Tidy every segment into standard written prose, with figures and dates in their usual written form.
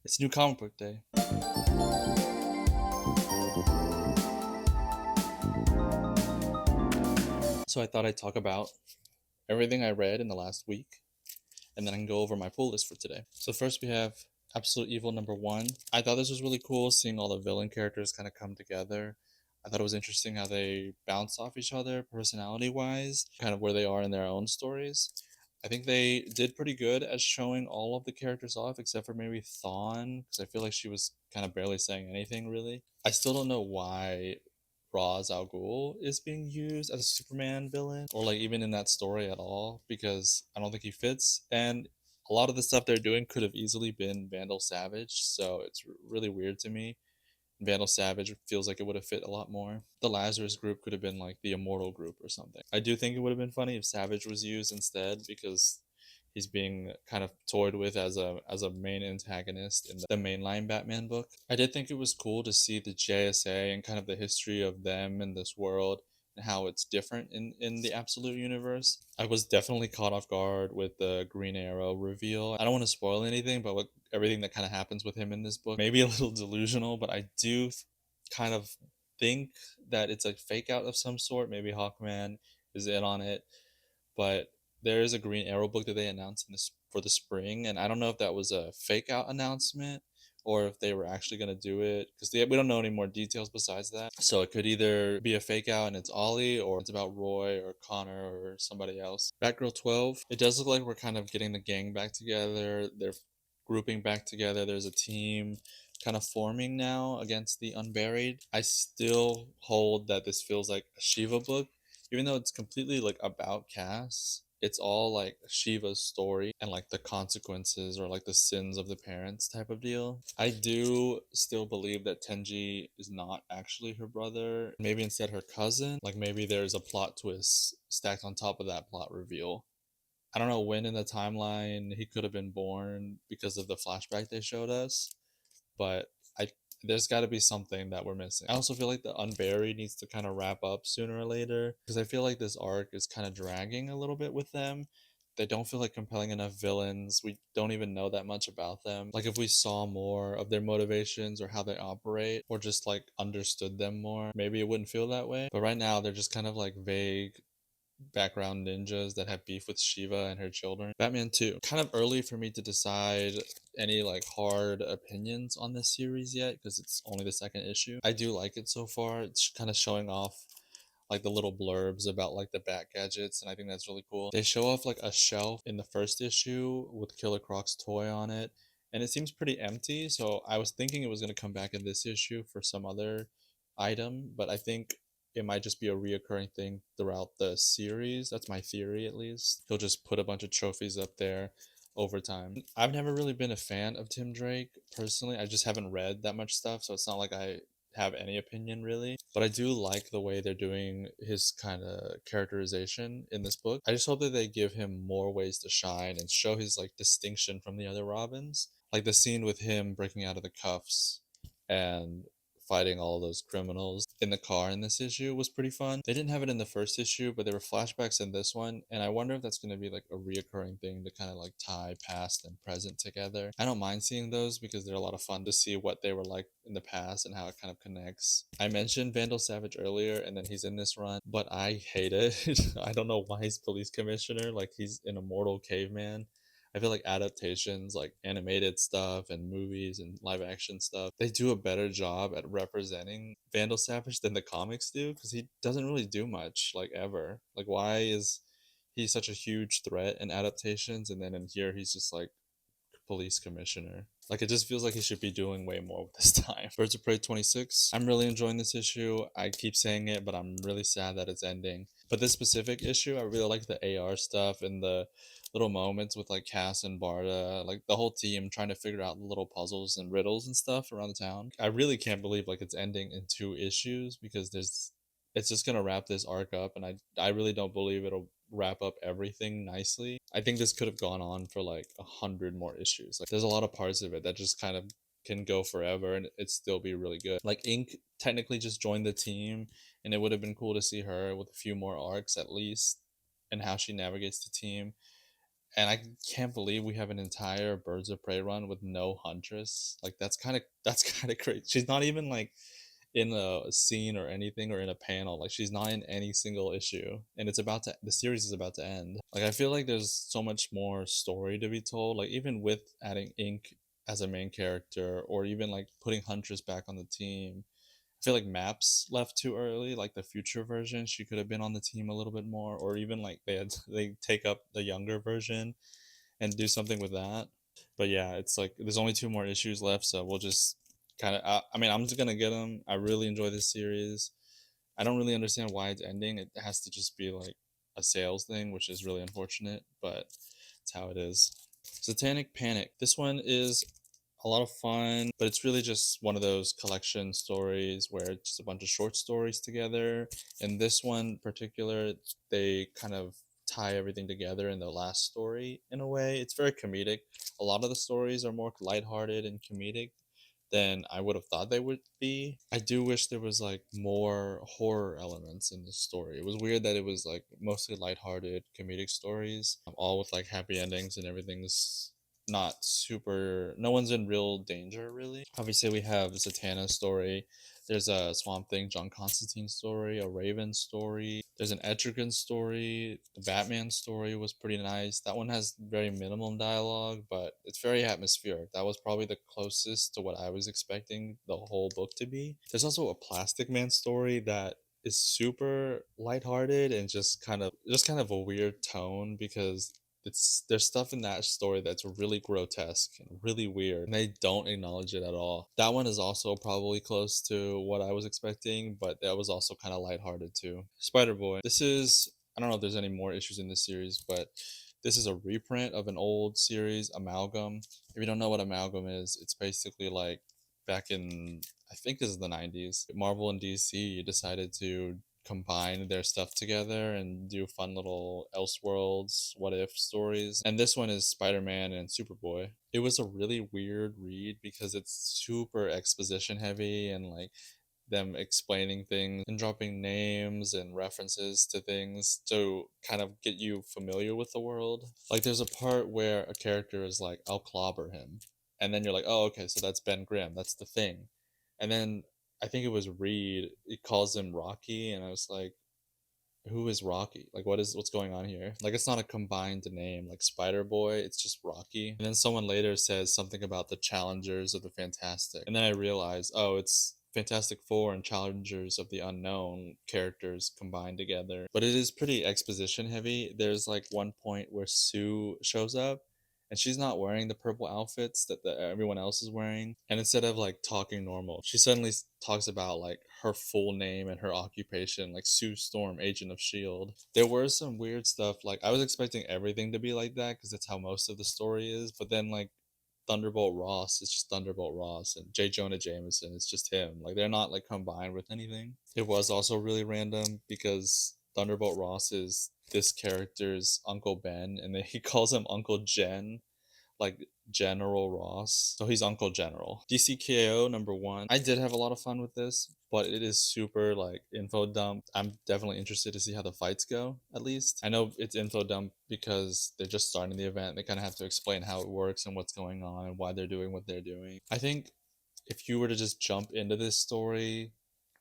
It's new comic book day. So I thought I'd talk about everything I read in the last week, and then I can go over my pull list for today. So first we have Absolute Evil number one. I thought this was really cool seeing all the villain characters kind of come together. I thought it was interesting how they bounce off each other personality wise, kind of where they are in their own stories. I think they did pretty good at showing all of the characters off, except for maybe Thawne, because I feel like she was kind of barely saying anything really. I still don't know why Ra's al Ghul is being used as a Superman villain, or like even in that story at all, because I don't think he fits. And a lot of the stuff they're doing could have easily been Vandal Savage, so it's really weird to me. Vandal Savage feels like it would have fit a lot more. The Lazarus group could have been like the Immortal group or something. I do think it would have been funny if Savage was used instead, because he's being kind of toyed with as a main antagonist in the mainline Batman book. I did think it was cool to see the JSA and kind of the history of them in this world and how it's different in the Absolute universe. I was definitely caught off guard with the Green Arrow reveal. I don't want to spoil anything, but everything that kind of happens with him in this book, maybe a little delusional, but I do kind of think that it's a fake out of some sort. Maybe Hawkman is in on it, but there is a Green Arrow book that they announced for the spring, and I don't know if that was a fake out announcement or if they were actually going to do it, because we don't know any more details besides that. So it could either be a fake out and it's Ollie, or it's about Roy or Connor or somebody else. Batgirl 12, it does look like we're kind of getting the gang back together. They're grouping back together. There's a team kind of forming now against the Unburied. I still hold that this feels like a Shiva book, even though it's completely like about Cass. It's all like Shiva's story and like the consequences or like the sins of the parents type of deal. I do still believe that Tenji is not actually her brother, maybe instead her cousin. Like maybe there's a plot twist stacked on top of that plot reveal. I don't know when in the timeline he could have been born because of the flashback they showed us, but I there's got to be something that we're missing. I also feel like the Unburied needs to kind of wrap up sooner or later, because I feel like this arc is kind of dragging a little bit with them. They don't feel like compelling enough villains. We don't even know that much about them. Like if we saw more of their motivations or how they operate, or just like understood them more, maybe it wouldn't feel that way. But right now they're just kind of like vague background ninjas that have beef with Shiva and her children. Batman 2. Kind of early for me to decide any like hard opinions on this series yet, because it's only the second issue. I do like it so far. It's kind of showing off like the little blurbs about like the bat gadgets, and I think that's really cool. They show off like a shelf in the first issue with Killer Croc's toy on it, and it seems pretty empty, so I was thinking it was going to come back in this issue for some other item, but I think it might just be a reoccurring thing throughout the series. That's my theory, at least. He'll just put a bunch of trophies up there over time. I've never really been a fan of Tim Drake personally. I just haven't read that much stuff, so it's not like I have any opinion really. But I do like the way they're doing his kind of characterization in this book. I just hope that they give him more ways to shine and show his like distinction from the other Robins. Like the scene with him breaking out of the cuffs and fighting all those criminals in the car in this issue was pretty fun. They didn't have it in the first issue, but there were flashbacks in this one, and I wonder if that's going to be like a reoccurring thing to kind of like tie past and present together. I don't mind seeing those because they're a lot of fun to see what they were like in the past and how it kind of connects. I mentioned Vandal Savage earlier, and then he's in this run, but I hate it. I don't know why he's police commissioner. Like he's an immortal caveman. I feel like adaptations, like animated stuff and movies and live action stuff, they do a better job at representing Vandal Savage than the comics do, because he doesn't really do much, like ever. Like, why is he such a huge threat in adaptations, and then in here he's just like police commissioner? Like, it just feels like he should be doing way more with this time. Birds of Prey 26. I'm really enjoying this issue. I keep saying it, but I'm really sad that it's ending. But this specific issue, I really like the AR stuff and the little moments with like Cass and Barda, like the whole team trying to figure out the little puzzles and riddles and stuff around the town. I really can't believe like it's ending in two issues, because it's just gonna wrap this arc up, and I really don't believe it'll wrap up everything nicely. I think this could have gone on for like 100 more issues. Like there's a lot of parts of it that just kind of can go forever and it still be really good. Like Ink technically just joined the team, and it would have been cool to see her with a few more arcs at least, and how she navigates the team. And I can't believe we have an entire Birds of Prey run with no Huntress. Like that's kind of crazy. She's not even like in a scene or anything or in a panel. Like she's not in any single issue. And the series is about to end. Like I feel like there's so much more story to be told. Like even with adding Ink as a main character or even like putting Huntress back on the team. I feel like Maps left too early, like the future version. She could have been on the team a little bit more, or even like they take up the younger version and do something with that. But yeah, it's like there's only two more issues left, so we'll just kind of. I mean, I'm just gonna get them. I really enjoy this series. I don't really understand why it's ending. It has to just be like a sales thing, which is really unfortunate, but it's how it is. Satanic Panic. This one is a lot of fun, but it's really just one of those collection stories where it's just a bunch of short stories together. In this one in particular, they kind of tie everything together in the last story in a way. It's very comedic. A lot of the stories are more lighthearted and comedic than I would have thought they would be. I do wish there was like more horror elements in the story. It was weird that it was like mostly lighthearted comedic stories, all with like happy endings and everything's not super. No one's in real danger really. Obviously, we have the Zatanna story. There's a Swamp Thing, John Constantine story, a Raven story. There's an Etrigan story. The Batman story was pretty nice. That one has very minimum dialogue, but it's very atmospheric. That was probably the closest to what I was expecting the whole book to be. There's also a Plastic Man story that is super lighthearted and just kind of a weird tone because there's stuff in that story that's really grotesque and really weird and they don't acknowledge it at all. That one is also probably close to what I was expecting, but that was also kind of lighthearted too. Spider Boy, this is, I don't know if there's any more issues in this series, but this is a reprint of an old series, Amalgam. If you don't know what Amalgam is, it's basically like back in, I think this is the 90s, Marvel and DC decided to combine their stuff together and do fun little Elseworlds, what if stories. And this one is Spider Man and Superboy. It was a really weird read because it's super exposition heavy and like them explaining things and dropping names and references to things to kind of get you familiar with the world. Like there's a part where a character is like, I'll clobber him. And then you're like, oh, okay, so that's Ben Grimm. That's the thing. And then I think it was Reed. He calls him Rocky, and I was like, who is Rocky? Like, what's going on here? Like, it's not a combined name like Spider Boy. It's just Rocky. And then someone later says something about the Challengers of the Fantastic, and then I realized, oh, it's Fantastic Four and Challengers of the Unknown characters combined together. But it is pretty exposition heavy. There's like one point where Sue shows up and she's not wearing the purple outfits that everyone else is wearing. And instead of like talking normal, she suddenly talks about like her full name and her occupation, like Sue Storm, Agent of S.H.I.E.L.D. There were some weird stuff. Like I was expecting everything to be like that because that's how most of the story is. But then like Thunderbolt Ross is just Thunderbolt Ross, and J. Jonah Jameson is just him. Like they're not like combined with anything. It was also really random because Thunderbolt Ross is this character's Uncle Ben, and then he calls him Uncle Jen, like General Ross. So he's Uncle General. DCKO number one. I did have a lot of fun with this, but it is super like info dump. I'm definitely interested to see how the fights go, at least. I know it's info dump because they're just starting the event. They kind of have to explain how it works and what's going on and why they're doing what they're doing. I think if you were to just jump into this story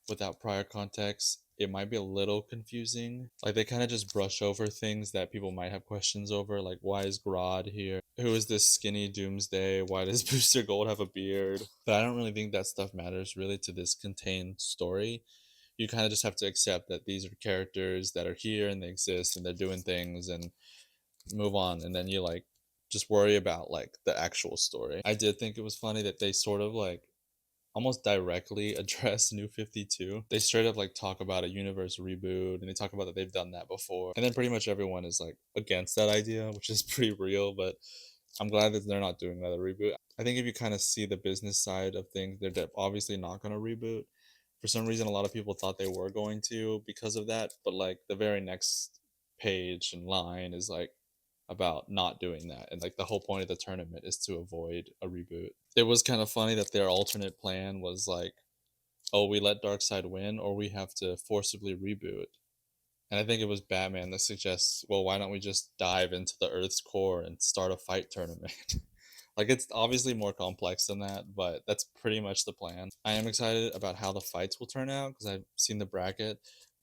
without prior context, it might be a little confusing. Like they kind of just brush over things that people might have questions over, like why is Grodd here? Who is this skinny Doomsday? Why does Booster Gold have a beard? But I don't really think that stuff matters really to this contained story. You kind of just have to accept that these are characters that are here and they exist and they're doing things and move on. And then you like just worry about like the actual story. I did think it was funny that they sort of like almost directly address New 52. They straight up like talk about a universe reboot and they talk about that they've done that before. And then pretty much everyone is like against that idea, which is pretty real, but I'm glad that they're not doing another reboot. I think if you kind of see the business side of things, they're obviously not going to reboot. For some reason, a lot of people thought they were going to because of that, but like the very next page and line is like about not doing that. And like the whole point of the tournament is to avoid a reboot. It was kind of funny that their alternate plan was like, oh, we let Darkseid win or we have to forcibly reboot. And I think it was Batman that suggests, well, why don't we just dive into the Earth's core and start a fight tournament? Like, it's obviously more complex than that, but that's pretty much the plan. I am excited about how the fights will turn out because I've seen the bracket,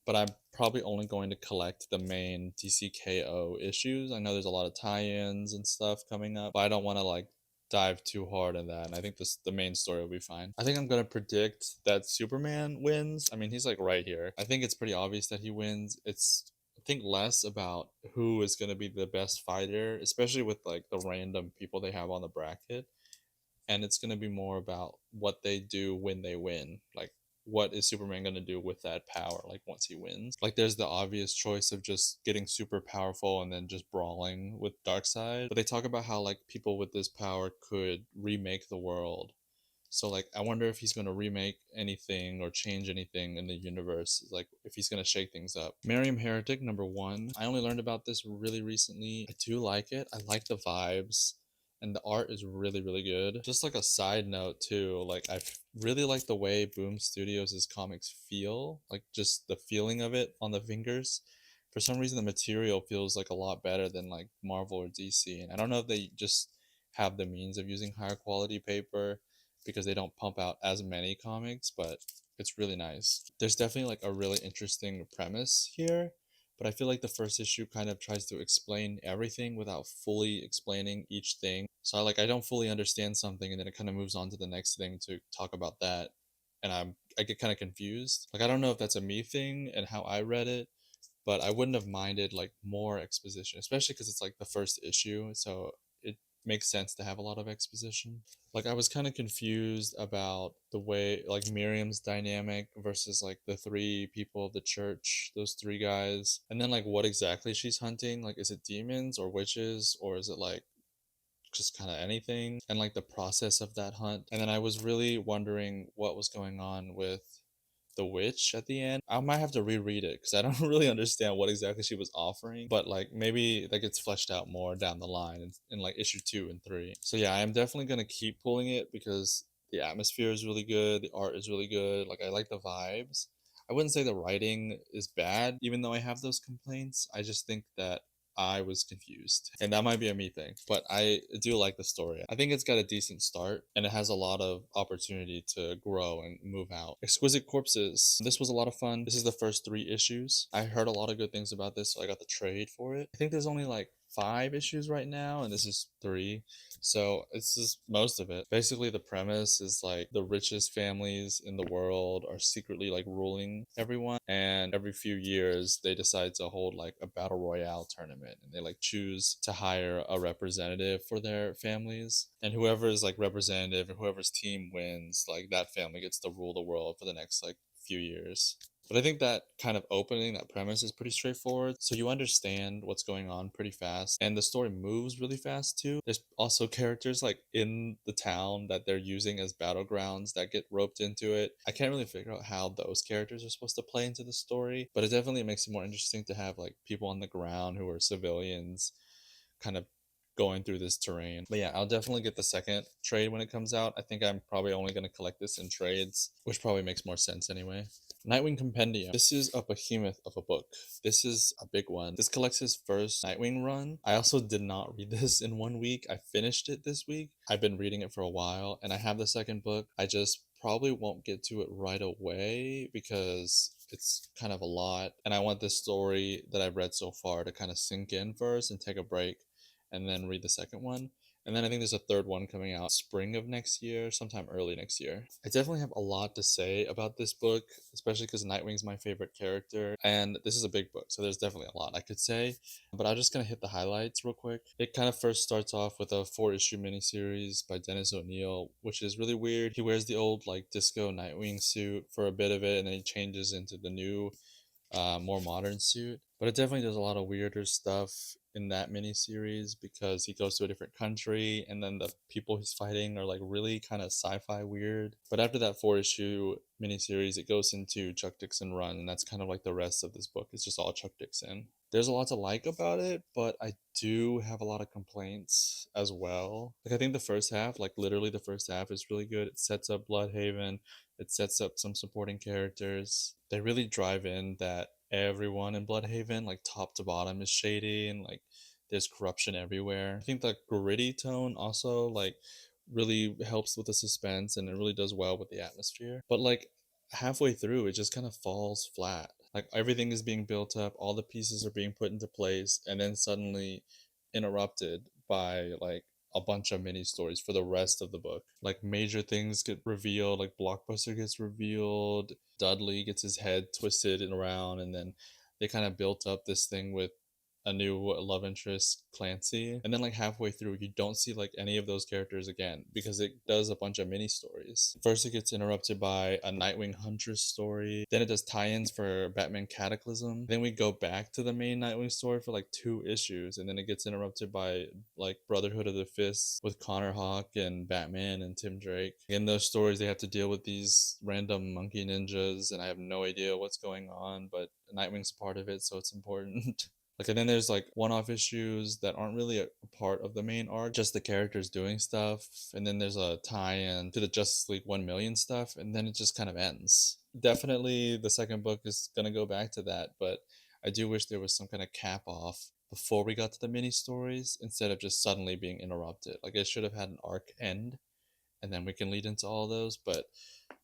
but I'm probably only going to collect the main DCKO issues. I know there's a lot of tie-ins and stuff coming up, but I don't want to like dive too hard in that. And I think the main story will be fine. I think I'm gonna predict that Superman wins. I mean, he's like right here. I think it's pretty obvious that he wins. It's I think less about who is going to be the best fighter, especially with like the random people they have on the bracket, and it's going to be more about what they do when they win. Like, what is Superman going to do with that power? Like, once he wins, like, there's the obvious choice of just getting super powerful and then just brawling with Darkseid. But they talk about how like people with this power could remake the world, so like I wonder if he's gonna remake anything or change anything in the universe, like if he's gonna shake things up. Miriam Heretic number one. I only learned about this really recently. I do like it. I like the vibes. And the art is really, really good. Just like a side note too, like really like the way Boom Studios' comics feel, like just the feeling of it on the fingers. For some reason, the material feels like a lot better than like Marvel or DC. And I don't know if they just have the means of using higher quality paper because they don't pump out as many comics, but it's really nice. There's definitely like a really interesting premise here, but I feel like the first issue kind of tries to explain everything without fully explaining each thing. So I don't fully understand something and then it kind of moves on to the next thing to talk about that. And I get kind of confused. Like I don't know if that's a me thing and how I read it, but I wouldn't have minded like more exposition, especially because it's like the first issue, so it makes sense to have a lot of exposition. Like I was kind of confused about the way like Miriam's dynamic versus like the three people of the church, those three guys, and then like what exactly she's hunting. Like, is it demons or witches, or is it like just kind of anything, and like the process of that hunt. And then I was really wondering what was going on with the witch at the end. I might have to reread it because I don't really understand what exactly she was offering, but like maybe that gets fleshed out more down the line in like issue 2 and 3. So yeah, I am definitely gonna keep pulling it because the atmosphere is really good, the art is really good, like I like the vibes. I wouldn't say the writing is bad, even though I have those complaints. I just think that I was confused. And that might be a me thing, but I do like the story. I think it's got a decent start and it has a lot of opportunity to grow and move out. Exquisite Corpses. This was a lot of fun. This is the first 3 issues. I heard a lot of good things about this, so I got the trade for it. I think there's only like 5 issues right now, and this is 3. So it's just most of it. Basically, the premise is like the richest families in the world are secretly like ruling everyone, and every few years they decide to hold like a battle royale tournament, and they like choose to hire a representative for their families, and whoever is like representative and whoever's team wins, like that family gets to rule the world for the next like few years. But I think that kind of opening, that premise is pretty straightforward. So you understand what's going on pretty fast. And the story moves really fast too. There's also characters like in the town that they're using as battlegrounds that get roped into it. I can't really figure out how those characters are supposed to play into the story, but it definitely makes it more interesting to have like people on the ground who are civilians kind of going through this terrain. But yeah, I'll definitely get the second trade when it comes out. I think I'm probably only going to collect this in trades, which probably makes more sense anyway. Nightwing Compendium. This is a behemoth of a book. This is a big one. This collects his first Nightwing run. I also did not read this in 1 week. I finished it this week. I've been reading it for a while and I have the second book. I just probably won't get to it right away because it's kind of a lot. And I want this story that I've read so far to kind of sink in first and take a break and then read the second one. And then I think there's a third one coming out spring of next year, sometime early next year. I definitely have a lot to say about this book, especially because Nightwing's my favorite character. And this is a big book, so there's definitely a lot I could say. But I'm just going to hit the highlights real quick. It kind of first starts off with a 4 issue miniseries by Dennis O'Neil, which is really weird. He wears the old like disco Nightwing suit for a bit of it, and then he changes into the new more modern suit. But it definitely does a lot of weirder stuff in that miniseries because he goes to a different country and then the people he's fighting are like really kind of sci-fi weird. But after that 4 issue miniseries, it goes into Chuck Dixon run, and that's kind of like the rest of this book. It's just all Chuck Dixon. There's a lot to like about it, but I do have a lot of complaints as well. Like I think the first half, like literally the first half is really good. It sets up Bloodhaven, It sets up some supporting characters. They really drive in that everyone in Bloodhaven, like top to bottom, is shady and like there's corruption everywhere. I think the gritty tone also like really helps with the suspense and it really does well with the atmosphere. But like halfway through, it just kind of falls flat. Like everything is being built up, all the pieces are being put into place, and then suddenly interrupted by like a bunch of mini stories for the rest of the book. Like major things get revealed, like Blockbuster gets revealed, Dudley gets his head twisted and around, and then they kind of built up this thing with a new love interest, Clancy, and then like halfway through you don't see like any of those characters again because it does a bunch of mini stories. First it gets interrupted by a Nightwing Huntress story, then it does tie-ins for Batman Cataclysm, then we go back to the main Nightwing story for like 2 issues, and then it gets interrupted by like Brotherhood of the Fist with Connor Hawke and Batman and Tim Drake. In those stories they have to deal with these random monkey ninjas and I have no idea what's going on, but Nightwing's part of it, so it's important. Like, and then there's like one-off issues that aren't really a part of the main arc, just the characters doing stuff. And then there's a tie-in to the Justice League 1 million stuff, and then it just kind of ends. Definitely, the second book is gonna go back to that, but I do wish there was some kind of cap off before we got to the mini stories instead of just suddenly being interrupted. Like, it should have had an arc end, and then we can lead into all those. But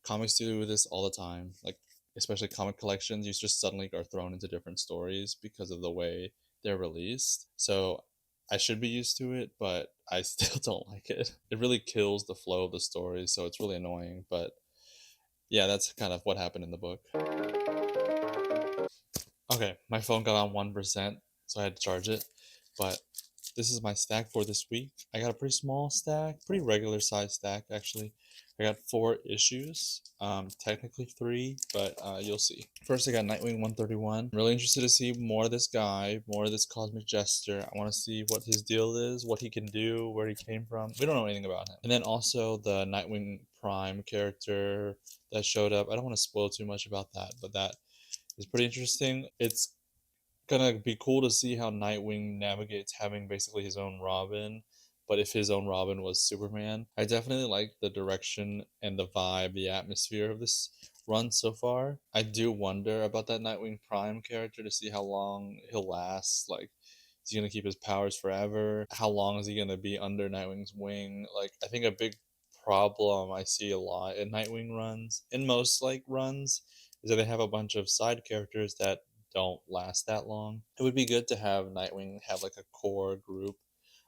comics do this all the time. Like especially comic collections, you just suddenly are thrown into different stories because of the way they're released. So I should be used to it, but I still don't like it. It really kills the flow of the story, so it's really annoying. But yeah, that's kind of what happened in the book. Okay, my phone got on 1%, so I had to charge it. But this is my stack for this week. I got a pretty small stack, pretty regular size stack actually. I got 4 issues, technically 3, but you'll see. First, I got Nightwing 131. I'm really interested to see more of this guy, more of this Cosmic Jester. I want to see what his deal is, what he can do, where he came from. We don't know anything about him. And then also the Nightwing Prime character that showed up. I don't want to spoil too much about that, but that is pretty interesting. It's gonna be cool to see how Nightwing navigates having basically his own Robin, but if his own Robin was Superman. I definitely like the direction and the vibe, the atmosphere of this run so far. I do wonder about that Nightwing Prime character to see how long he'll last. Like, is he gonna keep his powers forever? How long is he gonna be under Nightwing's wing? Like, I think a big problem I see a lot in Nightwing runs, in most like runs, is that they have a bunch of side characters that don't last that long. It would be good to have Nightwing have like a core group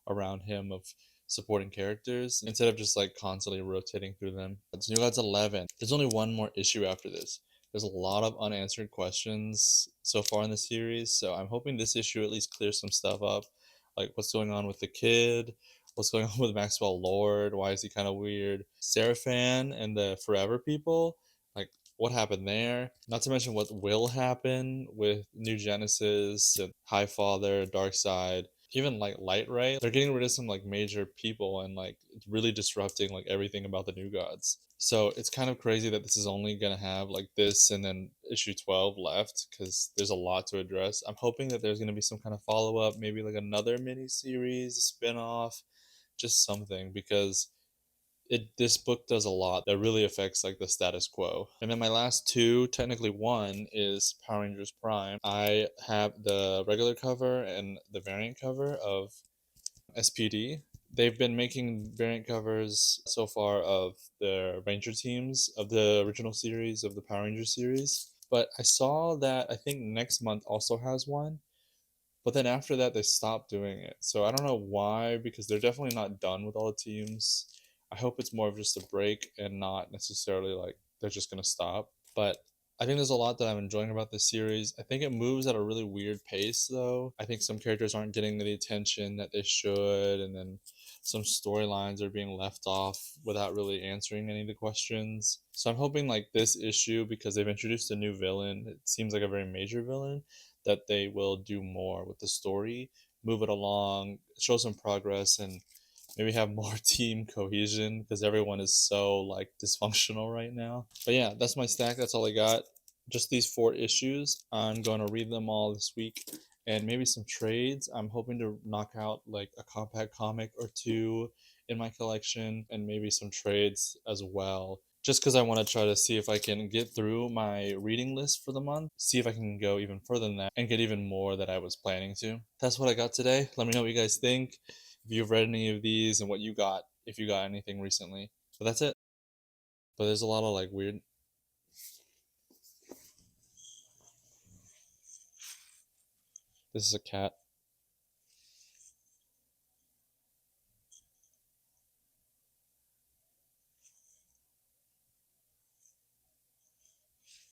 around him of supporting characters instead of just like constantly rotating through them. It's New Gods 11. There's only one more issue after this. There's a lot of unanswered questions so far in the series, so I'm hoping this issue at least clears some stuff up. Like what's going on with the kid, what's going on with Maxwell Lord, why is he kind of weird? Seraphan and the Forever People, like what happened there? Not to mention what will happen with New Genesis and High Father, Darkseid, even like Light Ray. They're getting rid of some like major people and like it's really disrupting like everything about the New Gods. So it's kind of crazy that this is only gonna have like this and then issue 12 left because there's a lot to address. I'm hoping that there's gonna be some kind of follow up, maybe like another mini series, spin off, just something because this book does a lot that really affects like the status quo. And then my last two, technically one, is Power Rangers Prime. I have the regular cover and the variant cover of SPD. They've been making variant covers so far of the Ranger teams of the original series of the Power Rangers series. But I saw that I think next month also has one. But then after that, they stopped doing it. So I don't know why, because they're definitely not done with all the teams. I hope it's more of just a break and not necessarily like they're just going to stop. But I think there's a lot that I'm enjoying about this series. I think it moves at a really weird pace, though. I think some characters aren't getting the attention that they should, and then some storylines are being left off without really answering any of the questions. So I'm hoping like this issue, because they've introduced a new villain, it seems like a very major villain, that they will do more with the story, move it along, show some progress, and maybe have more team cohesion because everyone is so like dysfunctional right now. But yeah, that's my stack. That's all I got. Just these 4 issues. I'm going to read them all this week and maybe some trades. I'm hoping to knock out like a compact comic or two in my collection and maybe some trades as well, just because I want to try to see if I can get through my reading list for the month, see if I can go even further than that and get even more that I was planning to. That's what I got today. Let me know what you guys think, if you've read any of these and what you got, if you got anything recently. But that's it. But there's a lot of like weird. This is a cat.